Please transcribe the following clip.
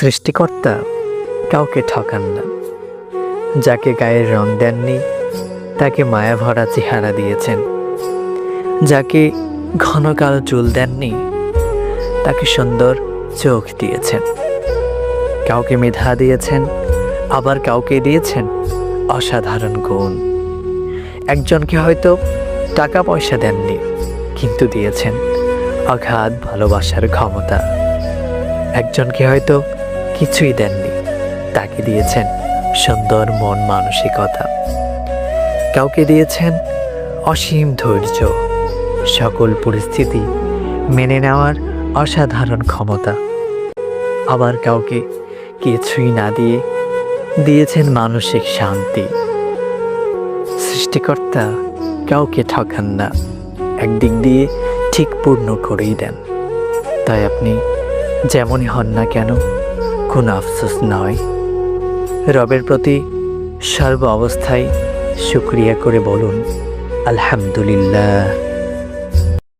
সৃষ্টিকর্তা কাউকে ঠকান না। যাকে গায়ের রং দেননি তাকে মায়া ভরা চেহারা দিয়েছেন। যাকে ঘন কালো চুল দেননি তাকে সুন্দর চোখ দিয়েছেন। কাউকে মেধা দিয়েছেন, আবার কাউকে দিয়েছেন অসাধারণ গুণ। একজনকে হয়তো টাকা পয়সা দেননি, কিন্তু দিয়েছেন অগাধ ভালোবাসার ক্ষমতা। একজনকে হয়তো কিছুই দেননি, তাকে দিয়েছেন সুন্দর মন মানসিকতা। কাউকে দিয়েছেন অসীম ধৈর্য, সকল পরিস্থিতি মেনে নেওয়ার অসাধারণ ক্ষমতা। আবার কাউকে কিছুই না দিয়ে দিয়েছেন মানসিক শান্তি। সৃষ্টিকর্তা কাউকে ঠকান না, একদিক দিয়ে ঠিক পূর্ণ করেই দেন। তাই আপনি যেমনই হন না কেন, কোনো আফসোস নয়। রবের প্রতি সর্ব অবস্থায় শুকরিয়া করে বলুন আলহামদুলিল্লাহ।